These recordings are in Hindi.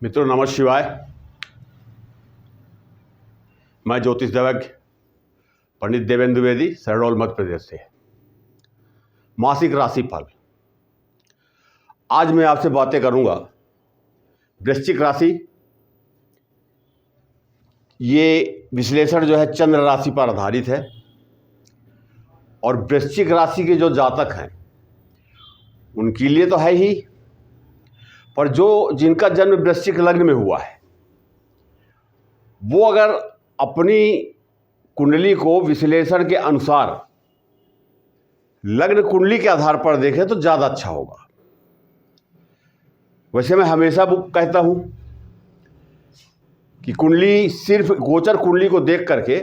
मित्रों नमः शिवाय। मैं ज्योतिष देवज्ञ पंडित देवेंद्र द्विवेदी, शहडोल मध्य प्रदेश से। मासिक राशिफल। आज मैं आपसे बातें करूंगा वृश्चिक राशि। ये विश्लेषण जो है चंद्र राशि पर आधारित है और वृश्चिक राशि के जो जातक हैं उनके लिए तो है ही, पर जिनका जन्म वृश्चिक लग्न में हुआ है वो अगर अपनी कुंडली को विश्लेषण के अनुसार लग्न कुंडली के आधार पर देखें तो ज़्यादा अच्छा होगा। वैसे मैं हमेशा कहता हूं कि कुंडली, सिर्फ गोचर कुंडली को देख करके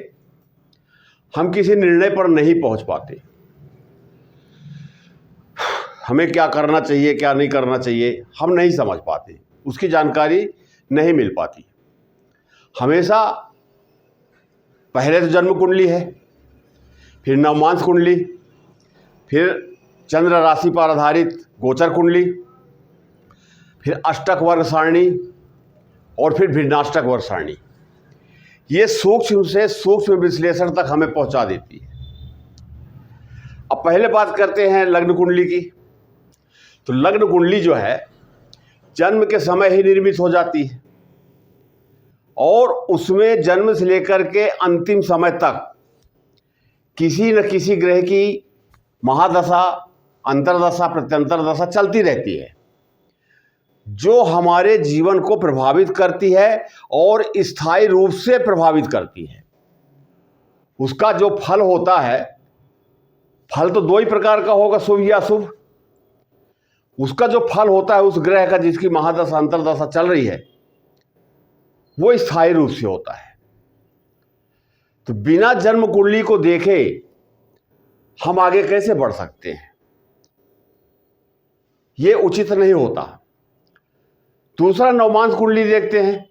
हम किसी निर्णय पर नहीं पहुंच पाते। हमें क्या करना चाहिए, क्या नहीं करना चाहिए, हम नहीं समझ पाते, उसकी जानकारी नहीं मिल पाती। हमेशा पहले तो जन्म कुंडली है, फिर नवमांश कुंडली, फिर चंद्र राशि पर आधारित गोचर कुंडली, फिर अष्टक वर्ग सारणी और फिर भिन्नाष्टक वर्ग सारणी। ये सूक्ष्म से सूक्ष्म विश्लेषण तक हमें पहुंचा देती है। अब पहले बात करते हैं लग्न कुंडली की। तो लग्न कुंडली जो है जन्म के समय ही निर्मित हो जाती है और उसमें जन्म से लेकर के अंतिम समय तक किसी न किसी ग्रह की महादशा, अंतर्दशा, प्रत्यंतर दशा चलती रहती है जो हमारे जीवन को प्रभावित करती है और स्थायी रूप से प्रभावित करती है। उसका जो फल होता है, फल तो दो ही प्रकार का होगा, शुभ या अशुभ। उसका जो फल होता है उस ग्रह का जिसकी महादशा, अंतर्दशा चल रही है, वो स्थायी रूप से होता है। तो बिना जन्म कुंडली को देखे हम आगे कैसे बढ़ सकते हैं, ये उचित नहीं होता। दूसरा, नवमांश कुंडली देखते हैं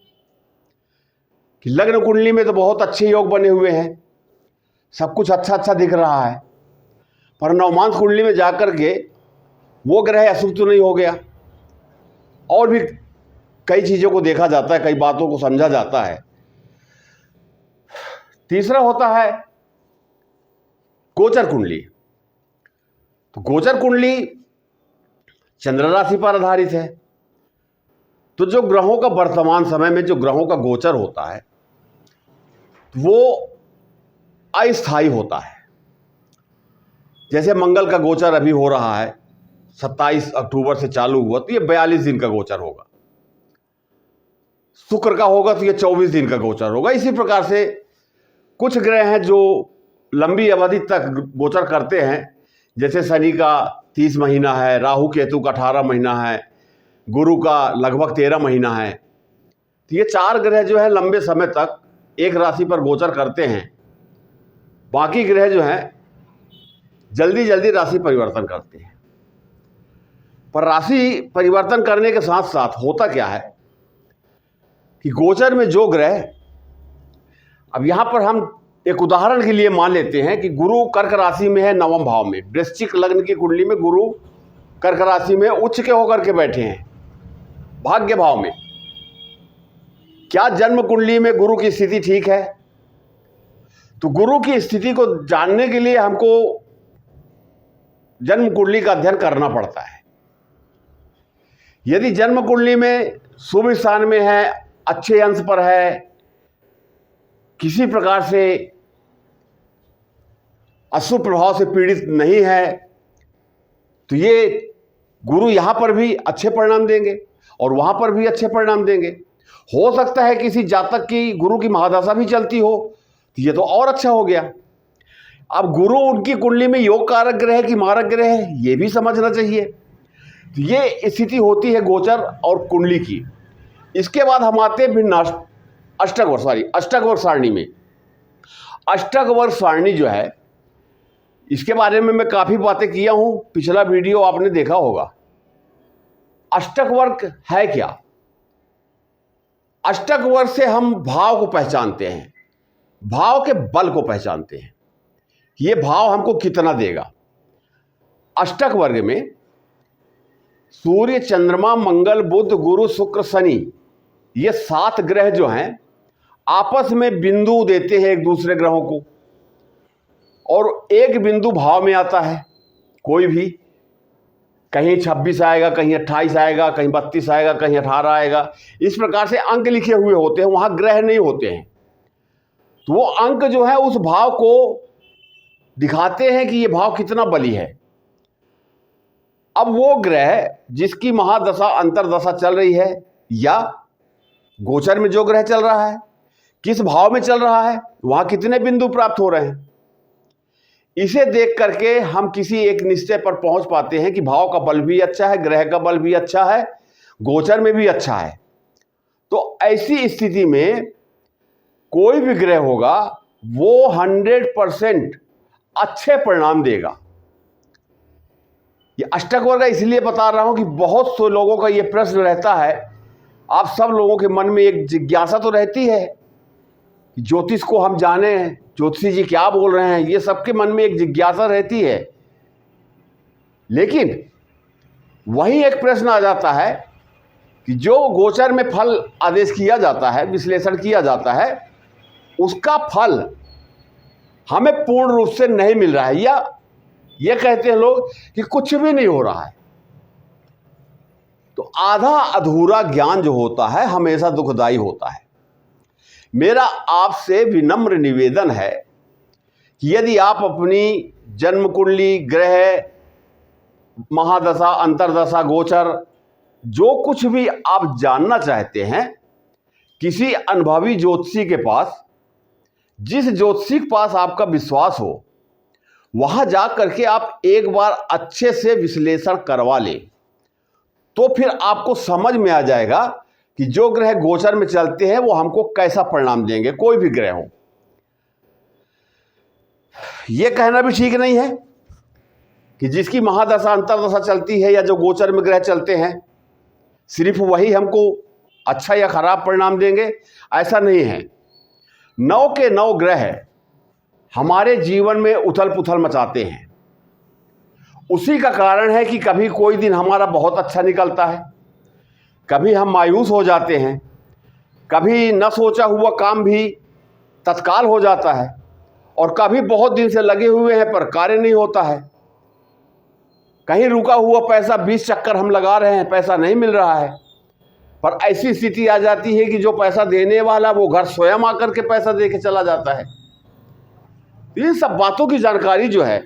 कि लग्न कुंडली में तो बहुत अच्छे योग बने हुए हैं, सब कुछ अच्छा अच्छा दिख रहा है, पर नवमांश कुंडली में जाकर के वो ग्रह अशुभ तो नहीं हो गया। और भी कई चीज़ों को देखा जाता है, कई बातों को समझा जाता है। तीसरा होता है गोचर कुंडली। तो गोचर कुंडली चंद्र राशि पर आधारित है। तो जो ग्रहों का वर्तमान समय में जो ग्रहों का गोचर होता है वो अस्थायी होता है। जैसे मंगल का गोचर अभी हो रहा है, 27 अक्टूबर से चालू हुआ, तो ये 42 दिन का गोचर होगा। शुक्र का होगा तो ये 24 दिन का गोचर होगा। इसी प्रकार से कुछ ग्रह हैं जो लंबी अवधि तक गोचर करते हैं, जैसे शनि का 30 महीना है, राहु केतु का 18 महीना है, गुरु का लगभग 13 महीना है। तो ये चार ग्रह जो है लंबे समय तक एक राशि पर गोचर करते हैं। बाकी ग्रह जो हैं जल्दी जल्दी राशि परिवर्तन करते हैं। पर राशि परिवर्तन करने के साथ साथ होता क्या है कि गोचर में जो ग्रह, अब यहां पर हम एक उदाहरण के लिए मान लेते हैं कि गुरु कर्क राशि में है, नवम भाव में। वृश्चिक लग्न की कुंडली में गुरु कर्क राशि में उच्च के होकर के बैठे हैं, भाग्य भाव में। क्या जन्म कुंडली में गुरु की स्थिति ठीक है? तो गुरु की स्थिति को जानने के लिए हमको जन्म कुंडली का अध्ययन करना पड़ता है। यदि जन्म कुंडली में शुभ स्थान में है, अच्छे अंश पर है, किसी प्रकार से अशुभ प्रभाव से पीड़ित नहीं है, तो ये गुरु यहां पर भी अच्छे परिणाम देंगे और वहां पर भी अच्छे परिणाम देंगे। हो सकता है किसी जातक की गुरु की महादशा भी चलती हो, तो ये तो और अच्छा हो गया। अब गुरु उनकी कुंडली में योग कारक ग्रह की मारक ग्रह है, ये भी समझना चाहिए। तो ये स्थिति होती है गोचर और कुंडली की। इसके बाद हम आते हैं अष्टक वर्ग सारणी में। अष्टक वर्ग सारणी जो है, इसके बारे में मैं काफ़ी बातें किया हूं, पिछला वीडियो आपने देखा होगा। अष्टक वर्ग है क्या? अष्टक वर्ग से हम भाव को पहचानते हैं, भाव के बल को पहचानते हैं। ये भाव हमको कितना देगा। अष्टक वर्ग में सूर्य, चंद्रमा, मंगल, बुध, गुरु, शुक्र, शनि, ये 7 ग्रह जो हैं आपस में बिंदु देते हैं एक दूसरे ग्रहों को, और एक बिंदु भाव में आता है कोई भी, कहीं 26 आएगा, कहीं 28 आएगा, कहीं 32 आएगा, कहीं 18 आएगा। इस प्रकार से अंक लिखे हुए होते हैं, वहां ग्रह नहीं होते हैं। तो वो अंक जो है उस भाव को दिखाते हैं कि ये भाव कितना बली है। अब वो ग्रह जिसकी महादशा अंतरदशा चल रही है, या गोचर में जो ग्रह चल रहा है किस भाव में चल रहा है, वहां कितने बिंदु प्राप्त हो रहे हैं, इसे देख करके हम किसी एक निश्चय पर पहुंच पाते हैं कि भाव का बल भी अच्छा है, ग्रह का बल भी अच्छा है, गोचर में भी अच्छा है। तो ऐसी स्थिति में कोई भी ग्रह होगा वो 100% अच्छे परिणाम देगा। ये अष्टक वर्ग इसलिए बता रहा हूं कि बहुत से लोगों का ये प्रश्न रहता है, आप सब लोगों के मन में एक जिज्ञासा तो रहती है कि ज्योतिष को हम जाने, ज्योतिषी जी क्या बोल रहे हैं, ये सबके मन में एक जिज्ञासा रहती है। लेकिन वही एक प्रश्न आ जाता है कि जो गोचर में फल आदेश किया जाता है, विश्लेषण किया जाता है, उसका फल हमें पूर्ण रूप से नहीं मिल रहा है, या ये कहते हैं लोग कि कुछ भी नहीं हो रहा है। तो आधा अधूरा ज्ञान जो होता है हमेशा दुखदाई होता है। मेरा आपसे विनम्र निवेदन है कि यदि आप अपनी जन्म कुंडली, ग्रह, महादशा, अंतरदशा, गोचर, जो कुछ भी आप जानना चाहते हैं, किसी अनुभवी ज्योतिषी के पास, जिस ज्योतिषी के पास आपका विश्वास हो, वहां जा करके आप एक बार अच्छे से विश्लेषण करवा लें, तो फिर आपको समझ में आ जाएगा कि जो ग्रह गोचर में चलते हैं वो हमको कैसा परिणाम देंगे। कोई भी ग्रह हो, यह कहना भी ठीक नहीं है कि जिसकी महादशा अंतरदशा चलती है या जो गोचर में ग्रह चलते हैं सिर्फ वही हमको अच्छा या खराब परिणाम देंगे, ऐसा नहीं है। 9 के 9 ग्रह हमारे जीवन में उथल पुथल मचाते हैं। उसी का कारण है कि कभी कोई दिन हमारा बहुत अच्छा निकलता है, कभी हम मायूस हो जाते हैं, कभी न सोचा हुआ काम भी तत्काल हो जाता है, और कभी बहुत दिन से लगे हुए हैं पर कार्य नहीं होता है। कहीं रुका हुआ पैसा 20 चक्कर हम लगा रहे हैं, पैसा नहीं मिल रहा है, पर ऐसी स्थिति आ जाती है कि जो पैसा देने वाला वो घर स्वयं आकर के पैसा दे के चला जाता है। इन सब बातों की जानकारी जो है,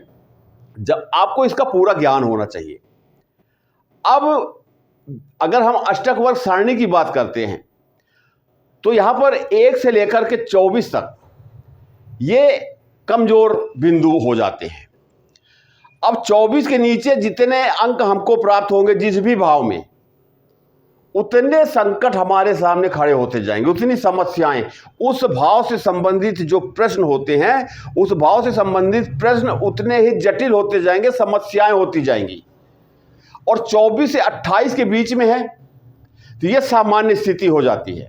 जब आपको इसका पूरा ज्ञान होना चाहिए। अब अगर हम अष्टक वर्ग सारणी की बात करते हैं तो यहां पर 1 से लेकर के 24 तक ये कमजोर बिंदु हो जाते हैं। अब 24 के नीचे जितने अंक हमको प्राप्त होंगे जिस भी भाव में, उतने संकट हमारे सामने खड़े होते जाएंगे, उतनी समस्याएं, उस भाव से संबंधित जो प्रश्न होते हैं, उस भाव से संबंधित प्रश्न उतने ही जटिल होते जाएंगे, समस्याएं होती जाएंगी। और 24 से 28 के बीच में है तो यह सामान्य स्थिति हो जाती है।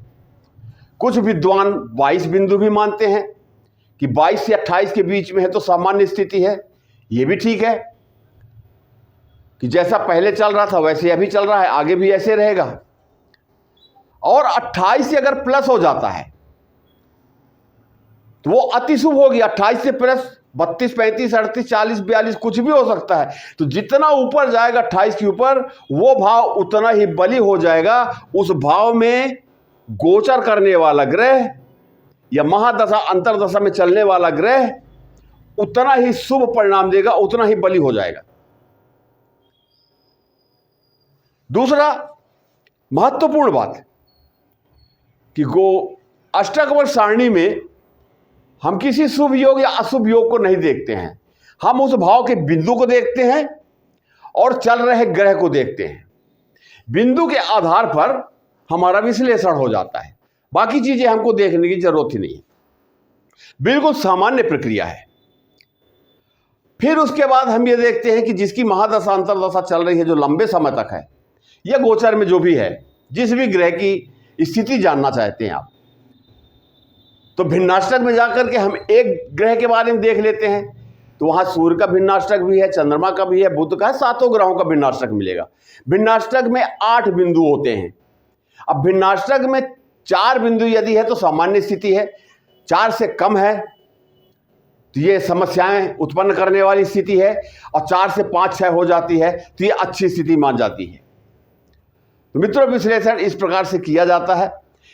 कुछ विद्वान 22 बिंदु भी मानते हैं कि 22 से 28 के बीच में है तो सामान्य स्थिति है। यह भी ठीक है कि जैसा पहले चल रहा था वैसे अभी चल रहा है, आगे भी ऐसे रहेगा। और 28 से अगर प्लस हो जाता है तो वो अति शुभ होगी। 28 से प्लस 32, 35, 38, 40, 42 कुछ भी हो सकता है। तो जितना ऊपर जाएगा 28 के ऊपर, वो भाव उतना ही बली हो जाएगा। उस भाव में गोचर करने वाला ग्रह या महादशा अंतरदशा में चलने वाला ग्रह उतना ही शुभ परिणाम देगा, उतना ही बली हो जाएगा। दूसरा महत्वपूर्ण बात कि अष्टक वर्ग सारणी में हम किसी शुभ योग या अशुभ योग को नहीं देखते हैं, हम उस भाव के बिंदु को देखते हैं और चल रहे ग्रह को देखते हैं। बिंदु के आधार पर हमारा विश्लेषण हो जाता है, बाकी चीजें हमको देखने की जरूरत ही नहीं है। बिल्कुल सामान्य प्रक्रिया है। फिर उसके बाद हम ये देखते हैं कि जिसकी महादशा अंतरदशा चल रही है जो लंबे समय तक है, या गोचर में जो भी है, जिस भी ग्रह की स्थिति जानना चाहते हैं आप, तो भिन्नाष्टक में जाकर के हम एक ग्रह के बारे में देख लेते हैं। तो वहां सूर्य का भिन्नाष्टक भी है, चंद्रमा का भी है, बुध का है, 7 ग्रहों का भिन्नाष्टक मिलेगा। भिन्नाष्टक में 8 बिंदु होते हैं। अब भिन्नाष्टक में 4 बिंदु यदि है तो सामान्य स्थिति है, 4 से कम है तो ये समस्याएं उत्पन्न करने वाली स्थिति है, और 4 से 5-6 हो जाती है तो ये अच्छी स्थिति मान जाती है। तो मित्रों, विश्लेषण इस प्रकार से किया जाता है।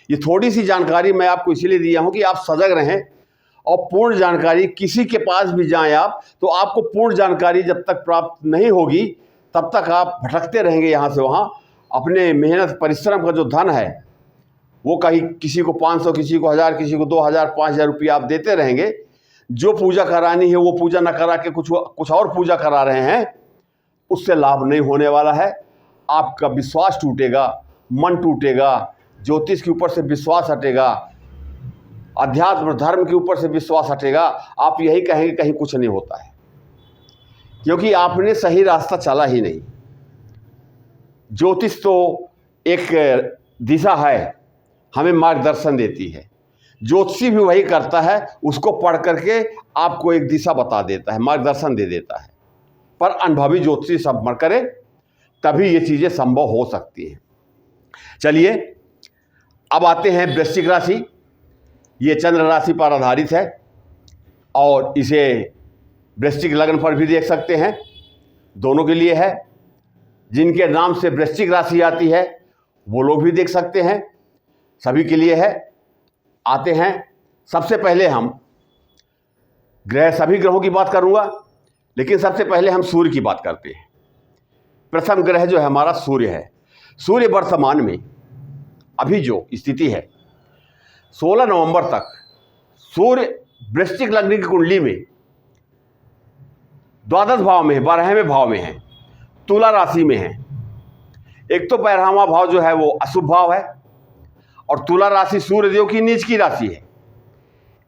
ये थोड़ी सी जानकारी मैं आपको इसीलिए दिया हूं कि आप सजग रहें, और पूर्ण जानकारी किसी के पास भी जाएं आप तो आपको पूर्ण जानकारी जब तक प्राप्त नहीं होगी तब तक आप भटकते रहेंगे यहाँ से वहाँ। अपने मेहनत परिश्रम का जो धन है वो कहीं किसी को 500, किसी को 1000, किसी को 2000, 5000 रुपये आप देते रहेंगे। जो पूजा करानी है वो पूजा न करा के कुछ और पूजा करा रहे हैं, उससे लाभ नहीं होने वाला है। आपका विश्वास टूटेगा, मन टूटेगा, ज्योतिष के ऊपर से विश्वास हटेगा, अध्यात्म धर्म के ऊपर से विश्वास हटेगा। आप यही कहेंगे कहीं कुछ नहीं होता है, क्योंकि आपने सही रास्ता चला ही नहीं। ज्योतिष तो एक दिशा है, हमें मार्गदर्शन देती है। ज्योतिषी भी वही करता है, उसको पढ़ करके आपको एक दिशा बता देता है, मार्गदर्शन दे देता है। पर अनुभवी ज्योतिषी संपर्क करें तभी ये चीज़ें संभव हो सकती हैं। चलिए अब आते हैं वृश्चिक राशि। ये चंद्र राशि पर आधारित है और इसे वृश्चिक लग्न पर भी देख सकते हैं, दोनों के लिए है। जिनके नाम से वृश्चिक राशि आती है वो लोग भी देख सकते हैं, सभी के लिए है। आते हैं, सबसे पहले हम सभी ग्रहों की बात करूंगा, लेकिन सबसे पहले हम सूर्य की बात करते हैं। प्रथम ग्रह जो है हमारा सूर्य है। सूर्य वर्तमान में अभी जो स्थिति है 16 नवंबर तक सूर्य वृश्चिक लग्न की कुंडली में द्वादश भाव में है, 12वें भाव में है, तुला राशि में है। एक तो 12वां भाव जो है वो अशुभ भाव है, और तुला राशि सूर्यदेव की नीच की राशि है।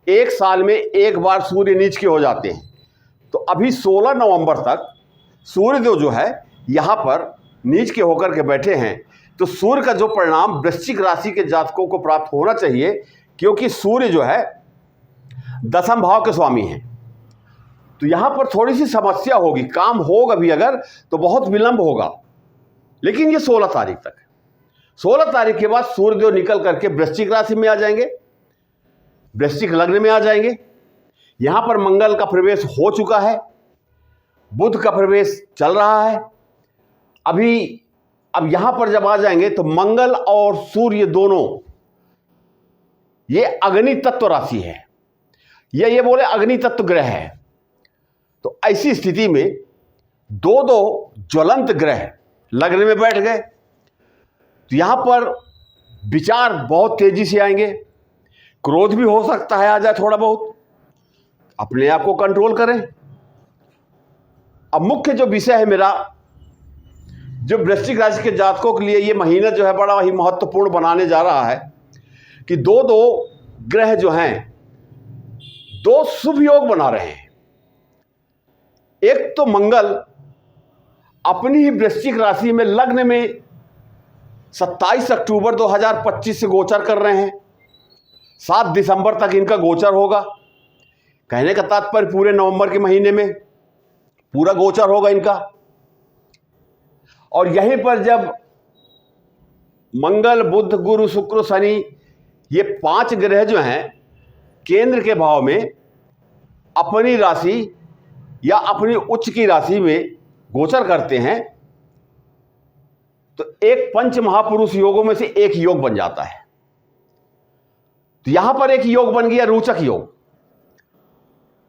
एक साल में एक बार सूर्य नीच के हो जाते हैं। तो अभी 16 नवंबर तक सूर्यदेव जो है यहाँ पर नीच के होकर के बैठे हैं। तो सूर्य का जो परिणाम वृश्चिक राशि के जातकों को प्राप्त होना चाहिए, क्योंकि सूर्य जो है 10वें भाव के स्वामी हैं। तो यहाँ पर थोड़ी सी समस्या होगी, काम होगा भी अगर तो बहुत विलंब होगा, लेकिन ये 16 तारीख तक है। 16 तारीख के बाद सूर्यदेव निकल करके वृश्चिक राशि में आ जाएंगे, वृश्चिक लग्न में आ जाएंगे। यहाँ पर मंगल का प्रवेश हो चुका है, बुध का प्रवेश चल रहा है अभी। अब यहाँ पर जब आ जाएंगे तो मंगल और सूर्य दोनों ये अग्नि तत्व राशि है, ये बोले अग्नि तत्व ग्रह है। तो ऐसी स्थिति में दो ज्वलंत ग्रह लग्न में बैठ गए, तो यहां पर विचार बहुत तेजी से आएंगे, क्रोध भी हो सकता है आ जाए थोड़ा बहुत। अपने आप को कंट्रोल करें। अब मुख्य जो विषय है मेरा, जो वृश्चिक राशि के जातकों के लिए ये महीना जो है बड़ा ही महत्वपूर्ण बनाने जा रहा है कि दो ग्रह जो हैं 2 शुभ योग बना रहे हैं। एक तो मंगल अपनी ही वृश्चिक राशि में लग्न में 27 अक्टूबर 2025 से गोचर कर रहे हैं। 7 दिसंबर तक इनका गोचर होगा। कहने का तात्पर्य पूरे नवंबर के महीने में पूरा गोचर होगा इनका। और यहीं पर जब मंगल, बुध, गुरु, शुक्र, शनि ये 5 ग्रह जो हैं केंद्र के भाव में अपनी राशि या अपनी उच्च की राशि में गोचर करते हैं, तो एक पंच महापुरुष योगों में से एक योग बन जाता है। तो यहां पर एक योग बन गया रोचक योग।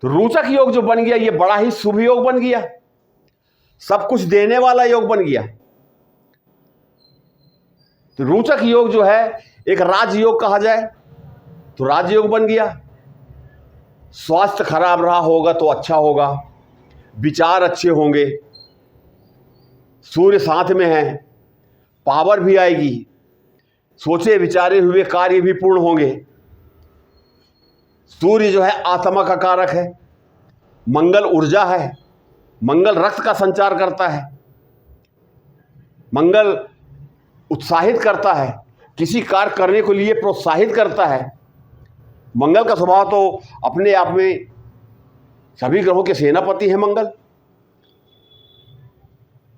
तो रोचक योग जो बन गया ये बड़ा ही शुभ योग बन गया, सब कुछ देने वाला योग बन गया। तो रोचक योग जो है एक राजयोग कहा जाए तो राजयोग बन गया। स्वास्थ्य खराब रहा होगा तो अच्छा होगा, विचार अच्छे होंगे, सूर्य साथ में है, पावर भी आएगी, सोचे विचारे हुए कार्य भी पूर्ण होंगे। सूर्य जो है आत्मा का कारक है, मंगल ऊर्जा है, मंगल रक्त का संचार करता है, मंगल उत्साहित करता है, किसी कार्य करने के लिए प्रोत्साहित करता है। मंगल का स्वभाव तो अपने आप में सभी ग्रहों के सेनापति हैं मंगल।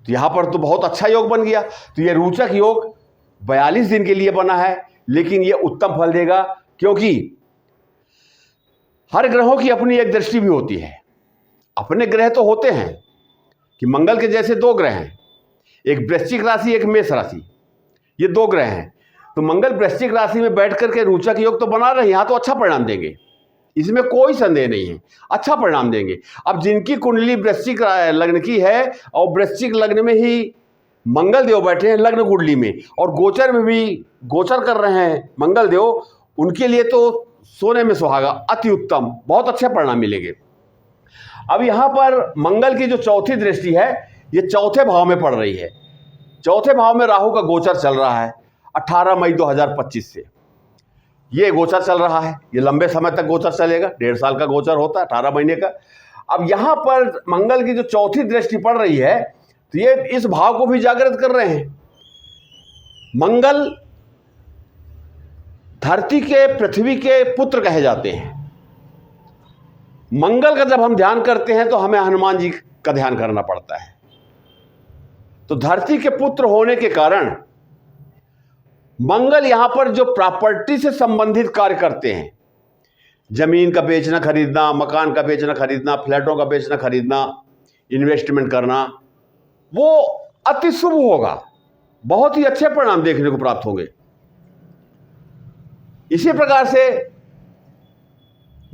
तो यहां पर तो बहुत अच्छा योग बन गया। तो ये रोचक योग 42 दिन के लिए बना है, लेकिन ये उत्तम फल देगा, क्योंकि हर ग्रहों की अपनी एक दृष्टि भी होती है। अपने ग्रह तो होते हैं कि मंगल के जैसे 2 ग्रह हैं, एक वृश्चिक राशि, एक मेष राशि, ये 2 ग्रह हैं। तो मंगल वृश्चिक राशि में बैठ करके रोचक योग तो बना रहे हैं, यहाँ तो अच्छा परिणाम देंगे, इसमें कोई संदेह नहीं है, अच्छा परिणाम देंगे। अब जिनकी कुंडली वृश्चिक लग्न की है और वृश्चिक लग्न में ही मंगल देव बैठे हैं लग्न कुंडली में, और गोचर में भी गोचर कर रहे हैं मंगल देव, उनके लिए तो सोने में सुहागा, अति उत्तम, बहुत अच्छे परिणाम मिलेंगे। अब यहाँ पर मंगल की जो चौथी दृष्टि है ये चौथे भाव में पड़ रही है। चौथे भाव में राहु का गोचर चल रहा है 18 मई 2025 से। ये गोचर चल रहा है, ये लंबे समय तक गोचर चलेगा, 1.5 साल का गोचर होता है, 18 महीने का। अब यहाँ पर मंगल की जो चौथी दृष्टि पड़ रही है तो ये इस भाव को भी जागृत कर रहे हैं। मंगल धरती के, पृथ्वी के पुत्र कहे जाते हैं। मंगल का जब हम ध्यान करते हैं तो हमें हनुमान जी का ध्यान करना पड़ता है। तो धरती के पुत्र होने के कारण मंगल यहां पर जो प्रॉपर्टी से संबंधित कार्य करते हैं, जमीन का बेचना खरीदना, मकान का बेचना खरीदना, फ्लैटों का बेचना खरीदना, इन्वेस्टमेंट करना, वो अति शुभ होगा, बहुत ही अच्छे परिणाम देखने को प्राप्त होंगे। इसी प्रकार से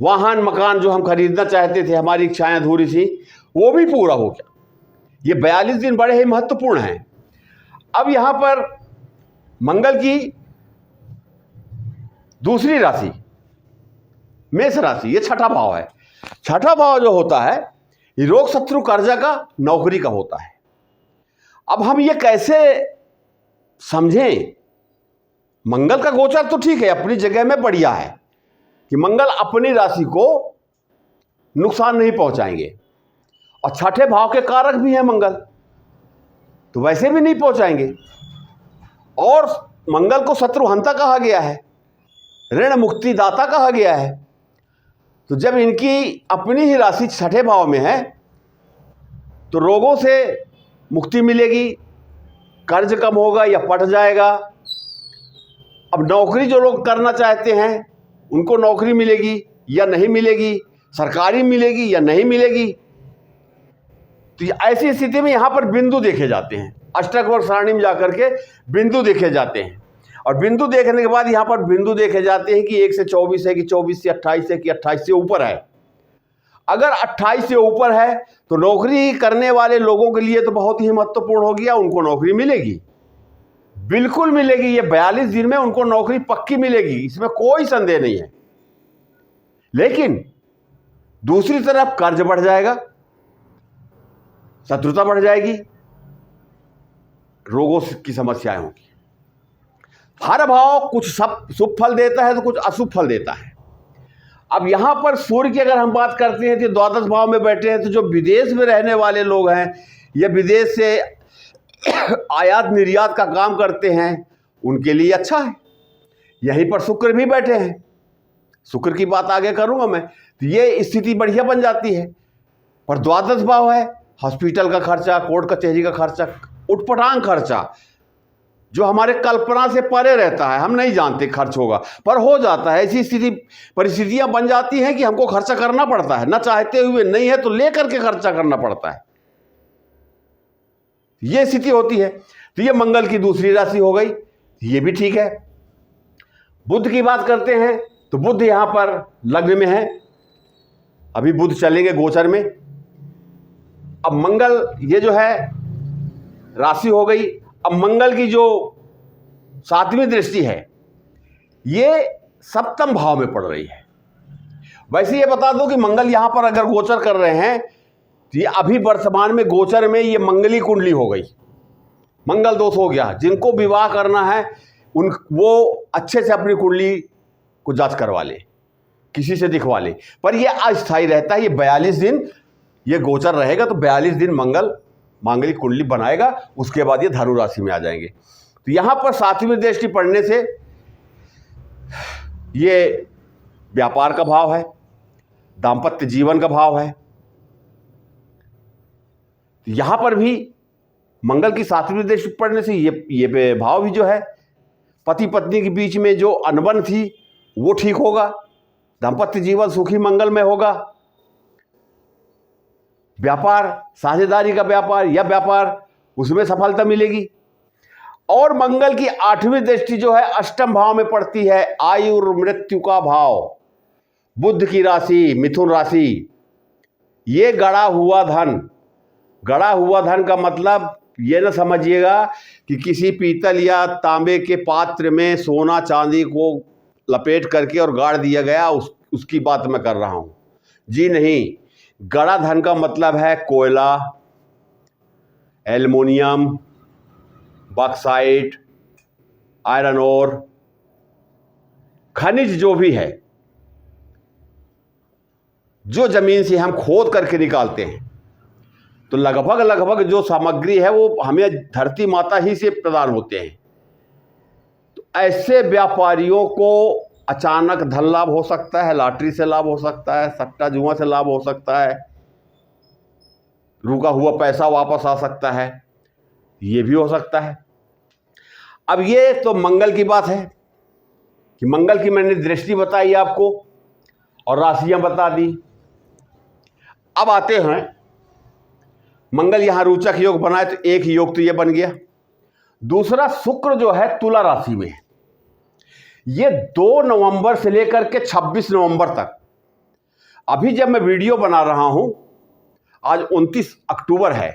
वाहन मकान जो हम खरीदना चाहते थे, हमारी इच्छाएं अधूरी थी, वो भी पूरा हो गया। ये 42 दिन बड़े ही महत्वपूर्ण हैं। अब यहां पर मंगल की दूसरी राशि मेष राशि, ये छठा भाव है। छठा भाव जो होता है ये रोग शत्रु कर्जा का, नौकरी का होता है। अब हम ये कैसे समझें? मंगल का गोचर तो ठीक है, अपनी जगह में बढ़िया है कि मंगल अपनी राशि को नुकसान नहीं पहुंचाएंगे, और छठे भाव के कारक भी हैं मंगल, तो वैसे भी नहीं पहुंचाएंगे। और मंगल को शत्रुहंता कहा गया है, ऋण मुक्तिदाता कहा गया है। तो जब इनकी अपनी ही राशि छठे भाव में है तो रोगों से मुक्ति मिलेगी, कर्ज कम होगा या पट जाएगा। अब नौकरी जो लोग करना चाहते हैं उनको नौकरी मिलेगी या नहीं मिलेगी, सरकारी मिलेगी या नहीं मिलेगी। तो ऐसी स्थिति में यहाँ पर बिंदु देखे जाते हैं, अष्टक सारणी में जाकर के बिंदु देखे जाते हैं, और बिंदु देखने के बाद यहाँ पर बिंदु देखे जाते हैं कि 1 से 24 है कि 24 से 28 है कि 28 से ऊपर है। अगर 28 से ऊपर है तो नौकरी करने वाले लोगों के लिए तो बहुत ही महत्वपूर्ण हो गया, उनको नौकरी मिलेगी, बिल्कुल मिलेगी। ये 42 दिन में उनको नौकरी पक्की मिलेगी, इसमें कोई संदेह नहीं है। लेकिन दूसरी तरफ कर्ज बढ़ जाएगा, शत्रुता बढ़ जाएगी, रोगों की समस्याएं होंगी। हर भाव कुछ शुभ फल देता है तो कुछ अशुभ फल देता है। अब यहां पर सूर्य की अगर हम बात करते हैं तो द्वादश भाव में बैठे हैं, तो जो विदेश में रहने वाले लोग हैं या विदेश से आयात निर्यात का काम करते हैं उनके लिए अच्छा है। यहीं पर शुक्र भी बैठे हैं, शुक्र की बात आगे करूंगा मैं, तो ये स्थिति बढ़िया बन जाती है। पर द्वादश भाव है, हॉस्पिटल का खर्चा, कोर्ट कचहरी का खर्चा, उटपटांग खर्चा जो हमारे कल्पना से परे रहता है, हम नहीं जानते खर्च होगा पर हो जाता है। ऐसी स्थिति परिस्थितियां बन जाती हैं कि हमको खर्चा करना पड़ता है, ना चाहते हुए, नहीं है तो लेकर के खर्चा करना पड़ता है, ये स्थिति होती है। तो ये मंगल की दूसरी राशि हो गई, ये भी ठीक है। बुध की बात करते हैं तो बुध यहां पर लग्न में है, अभी बुध चलेंगे गोचर में। अब मंगल ये जो है राशि हो गई। अब मंगल की जो 7वीं दृष्टि है ये सप्तम भाव में पड़ रही है। वैसे ये बता दो कि मंगल यहां पर अगर गोचर कर रहे हैं तो ये अभी वर्तमान में गोचर में ये मंगली कुंडली हो गई, मंगल दोष हो गया। जिनको विवाह करना है वो अच्छे से अपनी कुंडली को जांच करवा ले, किसी से दिखवा ले। पर ये अस्थायी रहता है, ये 42 दिन ये गोचर रहेगा, तो 42 दिन मंगल मांगलिक कुंडली बनाएगा, उसके बाद ये धनु राशि में आ जाएंगे। तो यहां पर 7वीं दृष्टि पड़ने से ये व्यापार का भाव है, दाम्पत्य जीवन का भाव है। तो यहां पर भी मंगल की 7वीं दृष्टि पड़ने से ये भाव भी जो है पति पत्नी के बीच में जो अनबन थी वो ठीक होगा, दाम्पत्य जीवन सुखी मंगलमय होगा, व्यापार, साझेदारी का व्यापार या व्यापार, उसमें सफलता मिलेगी। और मंगल की 8वीं दृष्टि जो है अष्टम भाव में पड़ती है, आयु और मृत्यु का भाव, बुध की राशि मिथुन राशि। ये गड़ा हुआ धन, गड़ा हुआ धन का मतलब ये न समझिएगा कि किसी पीतल या तांबे के पात्र में सोना चांदी को लपेट करके और गाड़ दिया गया, उसकी बात मैं कर रहा हूँ। जी नहीं, गड़ा धन का मतलब है कोयला, एल्युमिनियम, बॉक्साइट, आयरन ओर, खनिज जो भी है, जो जमीन से हम खोद करके निकालते हैं, तो लगभग जो सामग्री है वो हमें धरती माता ही से प्रदान होते हैं। तो ऐसे व्यापारियों को अचानक धन लाभ हो सकता है, लॉटरी से लाभ हो सकता है, सट्टा जुआ से लाभ हो सकता है, रुका हुआ पैसा वापस आ सकता है, ये भी हो सकता है। अब ये तो मंगल की बात है कि मंगल की मैंने दृष्टि बताई आपको और राशियां बता दी। अब आते हैं, मंगल यहां रोचक योग बनाए तो एक योग तो ये बन गया। दूसरा, शुक्र जो है तुला राशि में, ये 2 नवंबर से लेकर के 26 नवंबर तक, अभी जब मैं वीडियो बना रहा हूं आज 29 अक्टूबर है,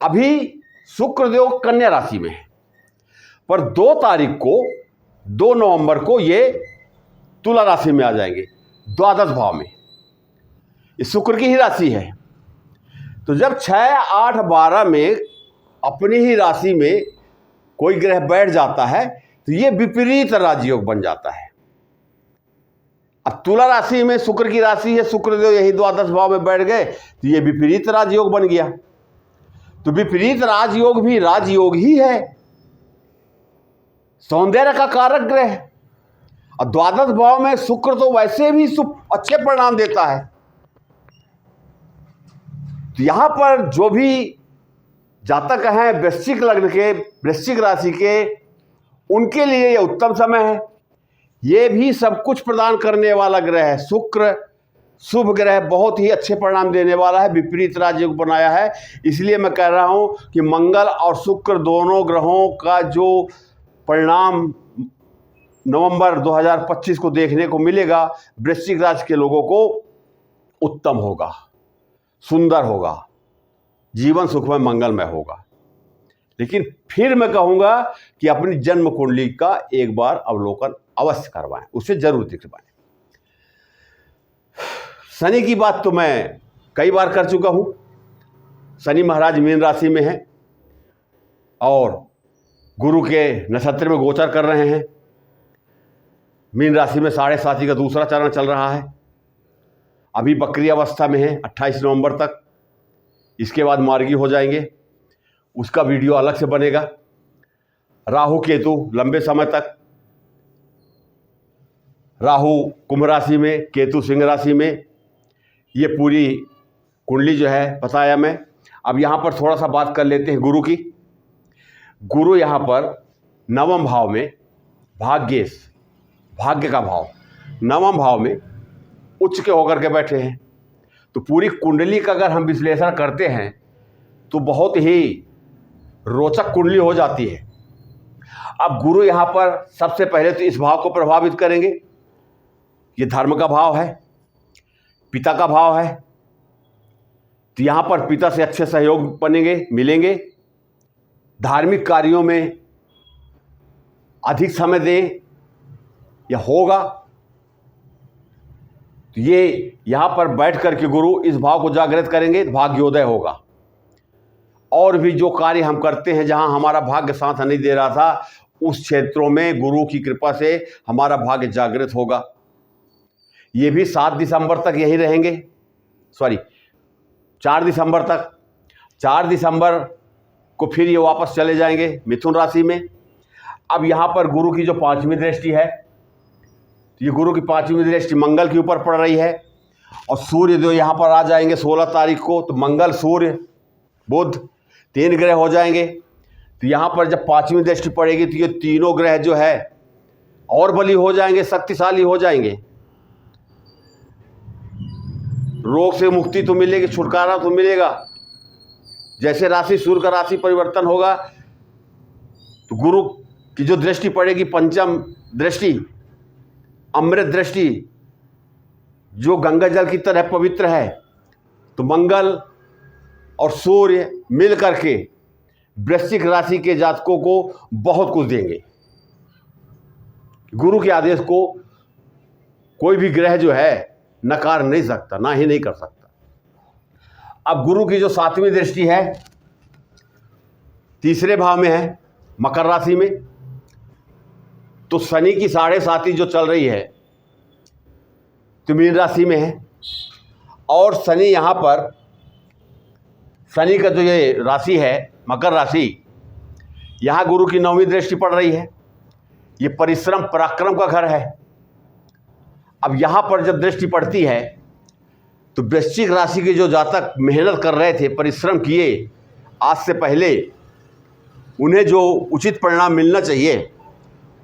अभी शुक्रदेव कन्या राशि में है, पर 2 तारीख को 2 नवंबर को ये तुला राशि में आ जाएंगे, द्वादश भाव में। ये शुक्र की ही राशि है। तो जब 6, 8, 12 में अपनी ही राशि में कोई ग्रह बैठ जाता है तो ये विपरीत राजयोग बन जाता है। अब तुला राशि में शुक्र की राशि है, शुक्रदेव यही द्वादश भाव में बैठ गए तो ये विपरीत राजयोग बन गया। तो विपरीत राजयोग भी राजयोग ही है, सौंदर्य का कारक ग्रह। और द्वादश भाव में शुक्र तो वैसे भी अच्छे परिणाम देता है। तो यहां पर जो भी जातक हैं वृश्चिक लग्न के, वृश्चिक राशि के, उनके लिए यह उत्तम समय है। ये भी सब कुछ प्रदान करने वाला ग्रह है। शुक्र शुभ ग्रह, बहुत ही अच्छे परिणाम देने वाला है, विपरीत राजयोग बनाया है। इसलिए मैं कह रहा हूं कि मंगल और शुक्र दोनों ग्रहों का जो परिणाम नवंबर 2025 को देखने को मिलेगा, वृश्चिक राशि के लोगों को उत्तम होगा, सुंदर होगा, जीवन सुखमय मंगलमय होगा। लेकिन फिर मैं कहूँगा कि अपनी जन्म कुंडली का एक बार अवलोकन अवश्य करवाएं, उसे जरूर दिखवाएं। शनि की बात तो मैं कई बार कर चुका हूँ। शनि महाराज मीन राशि में हैं और गुरु के नक्षत्र में गोचर कर रहे हैं। मीन राशि में 7.5 का दूसरा चरण चल रहा है, अभी बकरी अवस्था में है 28 नवंबर तक। इसके बाद मार्गी हो जाएंगे, उसका वीडियो अलग से बनेगा। राहु केतु लंबे समय तक, राहु कुंभ राशि में, केतु सिंह राशि में, ये पूरी कुंडली जो है बताया मैं। अब यहाँ पर थोड़ा सा बात कर लेते हैं गुरु की। गुरु यहाँ पर नवम भाव में, भाग्येश, भाग्य का भाव, नवम भाव में उच्च के होकर के बैठे हैं। तो पूरी कुंडली का अगर हम विश्लेषण करते हैं तो बहुत ही रोचक कुंडली हो जाती है। अब गुरु यहाँ पर सबसे पहले तो इस भाव को प्रभावित करेंगे। ये धर्म का भाव है, पिता का भाव है। तो यहाँ पर पिता से अच्छे सहयोग बनेंगे, मिलेंगे। धार्मिक कार्यों में अधिक समय दें या होगा। तो ये यहाँ पर बैठ करके गुरु इस भाव को जागृत करेंगे, भाग्योदय होगा। और भी जो कार्य हम करते हैं जहाँ हमारा भाग्य साथ नहीं दे रहा था, उस क्षेत्रों में गुरु की कृपा से हमारा भाग्य जागृत होगा। ये भी 7 दिसंबर तक यही रहेंगे, 4 दिसंबर तक। 4 दिसंबर को फिर ये वापस चले जाएंगे मिथुन राशि में। अब यहाँ पर गुरु की जो 5वीं दृष्टि है, तो ये गुरु की 5वीं दृष्टि मंगल के ऊपर पड़ रही है। और सूर्य जो यहाँ पर आ जाएंगे 16 तारीख को, तो मंगल सूर्य बुध 3 ग्रह हो जाएंगे। तो यहाँ पर जब पांचवी दृष्टि पड़ेगी तो ये तीनों ग्रह जो है और बली हो जाएंगे, शक्तिशाली हो जाएंगे। रोग से मुक्ति तो मिलेगी, छुटकारा तो मिलेगा। जैसे राशि सूर्य का राशि परिवर्तन होगा तो गुरु की जो दृष्टि पड़ेगी, पंचम दृष्टि, अमृत दृष्टि, जो गंगा जल की तरह पवित्र है, तो मंगल और सूर्य मिल करके वृश्चिक राशि के जातकों को बहुत कुछ देंगे। गुरु के आदेश को कोई भी ग्रह जो है नकार नहीं सकता, ना ही नहीं कर सकता। अब गुरु की जो सातवीं दृष्टि है तीसरे भाव में है, मकर राशि में, तो शनि की 7.5 जो चल रही है तो मीन राशि में है। और शनि यहाँ पर, शनि का जो ये राशि है मकर राशि, यहाँ गुरु की 9वीं दृष्टि पड़ रही है। ये परिश्रम पराक्रम का घर है। अब यहाँ पर जब दृष्टि पड़ती है तो वृश्चिक राशि के जो जातक मेहनत कर रहे थे, परिश्रम किए, आज से पहले उन्हें जो उचित परिणाम मिलना चाहिए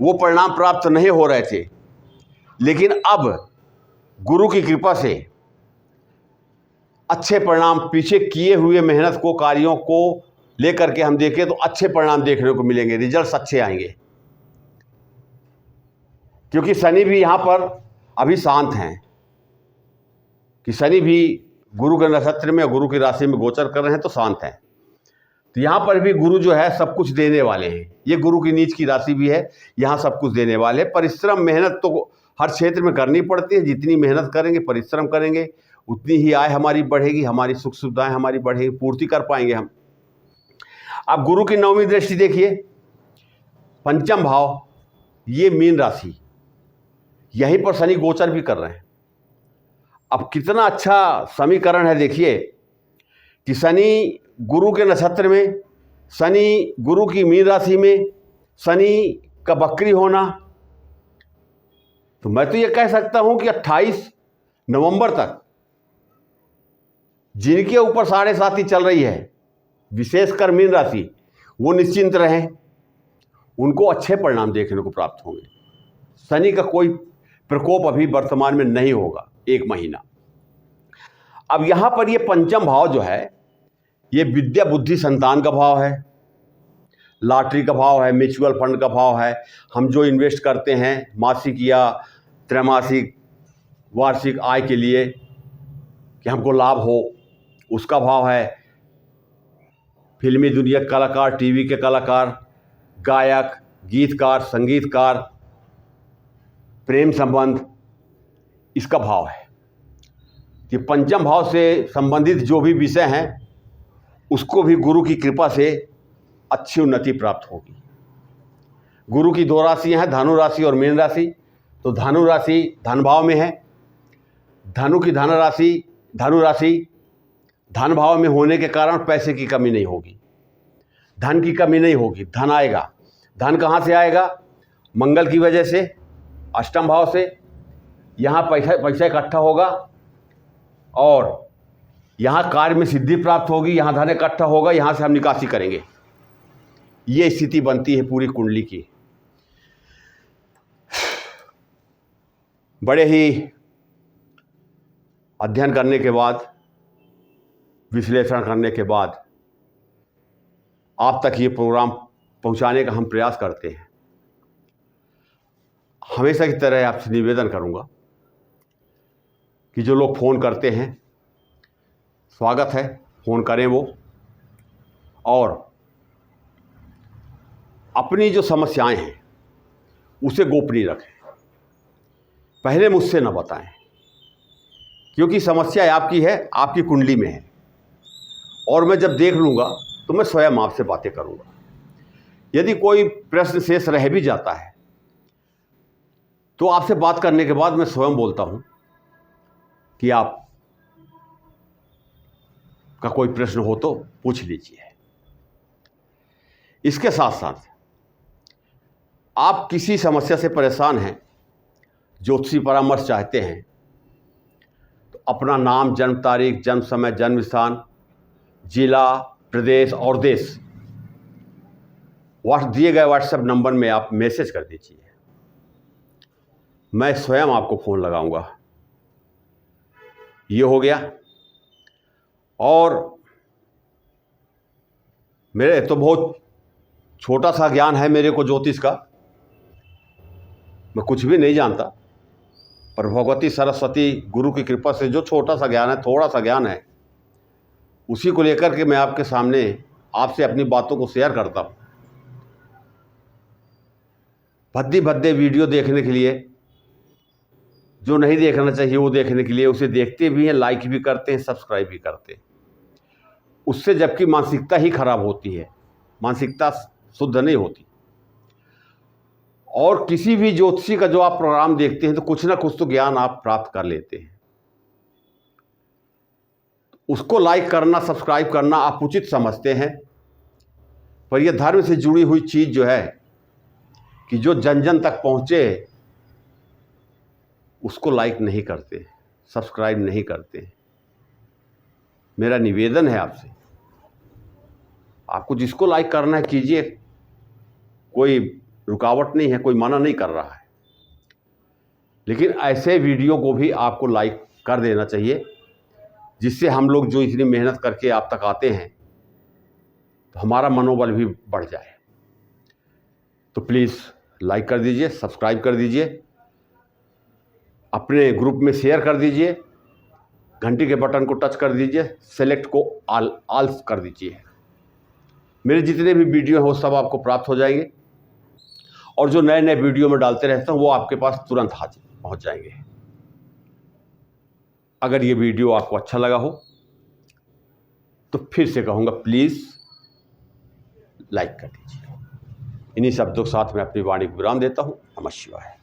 वो परिणाम प्राप्त नहीं हो रहे थे, लेकिन अब गुरु की कृपा से अच्छे परिणाम, पीछे किए हुए मेहनत को, कार्यों को लेकर के हम देखें तो अच्छे परिणाम देखने को मिलेंगे, रिजल्ट्स अच्छे आएंगे। क्योंकि शनि भी यहाँ पर अभी शांत हैं, कि शनि भी गुरु के नक्षत्र में, गुरु की राशि में गोचर कर रहे हैं तो शांत हैं। तो यहाँ पर भी गुरु जो है सब कुछ देने वाले हैं। ये गुरु की नीच की राशि भी है, यहाँ सब कुछ देने वाले। परिश्रम, मेहनत तो हर क्षेत्र में करनी पड़ती है। जितनी मेहनत करेंगे, परिश्रम करेंगे, उतनी ही आय हमारी बढ़ेगी, हमारी सुख सुविधाएं हमारी बढ़ेगी, पूर्ति कर पाएंगे हम। अब गुरु की 9वीं दृष्टि देखिए, पंचम भाव, ये मीन राशि, यहीं पर शनि गोचर भी कर रहे हैं। अब कितना अच्छा समीकरण है देखिए कि शनि गुरु के नक्षत्र में, शनि गुरु की मीन राशि में, शनि का बकरी होना, तो मैं तो ये कह सकता हूं कि 28 नवंबर तक जिनके ऊपर 7.5 चल रही है, विशेषकर मीन राशि, वो निश्चिंत रहें, उनको अच्छे परिणाम देखने को प्राप्त होंगे। शनि का कोई प्रकोप अभी वर्तमान में नहीं होगा, 1 महीना। अब यहां पर ये पंचम भाव जो है, ये विद्या बुद्धि संतान का भाव है, लॉटरी का भाव है, म्यूचुअल फंड का भाव है। हम जो इन्वेस्ट करते हैं मासिक या त्रैमासिक, वार्षिक आय के लिए कि हमको लाभ हो, उसका भाव है। फिल्मी दुनिया के कलाकार, टीवी के कलाकार, गायक, गीतकार, संगीतकार, प्रेम संबंध, इसका भाव है कि पंचम भाव से संबंधित जो भी विषय हैं उसको भी गुरु की कृपा से अच्छी उन्नति प्राप्त होगी। गुरु की 2 राशियाँ हैं, धनु राशि और मीन राशि। तो धनु राशि धन भाव में है। धनु की धन राशि, धनु राशि धन भाव में होने के कारण पैसे की कमी नहीं होगी, धन की कमी नहीं होगी, धन आएगा। धन कहाँ से आएगा? मंगल की वजह से, अष्टम भाव से। यहाँ पैसा इकट्ठा होगा और यहाँ कार्य में सिद्धि प्राप्त होगी, यहाँ धन इकट्ठा होगा, यहाँ से हम निकासी करेंगे। ये स्थिति बनती है पूरी कुंडली की। बड़े ही अध्ययन करने के बाद, विश्लेषण करने के बाद आप तक ये प्रोग्राम पहुंचाने का हम प्रयास करते हैं। हमेशा की तरह आपसे निवेदन करूंगा कि जो लोग फ़ोन करते हैं, स्वागत है, फ़ोन करें वो, और अपनी जो समस्याएं हैं उसे गोपनीय रखें। पहले मुझसे न बताएं, क्योंकि समस्या आपकी है, आपकी कुंडली में है, और मैं जब देख लूँगा तो मैं स्वयं आपसे बातें करूँगा। यदि कोई प्रश्न शेष रह भी जाता है तो आपसे बात करने के बाद मैं स्वयं बोलता हूँ कि आप का कोई प्रश्न हो तो पूछ लीजिए। इसके साथ साथ आप किसी समस्या से परेशान हैं, ज्योतिषी परामर्श चाहते हैं, तो अपना नाम, जन्म तारीख, जन्म समय, जन्म स्थान, जिला, प्रदेश और देश दिए गए व्हाट्सएप नंबर में आप मैसेज कर दीजिए, मैं स्वयं आपको फ़ोन लगाऊंगा। ये हो गया। और मेरे तो बहुत छोटा सा ज्ञान है मेरे को ज्योतिष का, मैं कुछ भी नहीं जानता, पर भगवती सरस्वती गुरु की कृपा से जो छोटा सा ज्ञान है, थोड़ा सा ज्ञान है, उसी को लेकर के मैं आपके सामने आपसे अपनी बातों को शेयर करता हूँ। भद्दी भद्दे वीडियो देखने के लिए, जो नहीं देखना चाहिए वो देखने के लिए उसे देखते भी हैं, लाइक भी करते हैं, सब्सक्राइब भी करते हैं। उससे जबकि मानसिकता ही खराब होती है, मानसिकता शुद्ध नहीं होती। और किसी भी ज्योतिषी का जो आप प्रोग्राम देखते हैं तो कुछ ना कुछ तो ज्ञान आप प्राप्त कर लेते हैं। उसको लाइक करना, सब्सक्राइब करना आप उचित समझते हैं, पर यह धर्म से जुड़ी हुई चीज़ जो है कि जो जन जन तक पहुँचे उसको लाइक नहीं करते, सब्सक्राइब नहीं करते। मेरा निवेदन है आपसे, आपको जिसको लाइक करना है कीजिए, कोई रुकावट नहीं है, कोई मना नहीं कर रहा है। लेकिन ऐसे वीडियो को भी आपको लाइक कर देना चाहिए, जिससे हम लोग जो इतनी मेहनत करके आप तक आते हैं तो हमारा मनोबल भी बढ़ जाए। तो प्लीज़ लाइक कर दीजिए, सब्सक्राइब कर दीजिए, अपने ग्रुप में शेयर कर दीजिए, घंटी के बटन को टच कर दीजिए, सेलेक्ट को ऑल कर दीजिए। मेरे जितने भी वीडियो हैं वो सब आपको प्राप्त हो जाएंगे, और जो नए नए वीडियो में डालते रहता हूँ वो आपके पास तुरंत हाजिर पहुँच जाएंगे। अगर ये वीडियो आपको अच्छा लगा हो तो फिर से कहूँगा, प्लीज़ लाइक कर दीजिए। इन्हीं शब्दों के साथ मैं अपनी वाणी को विराम देता हूँ। नमः शिवाय।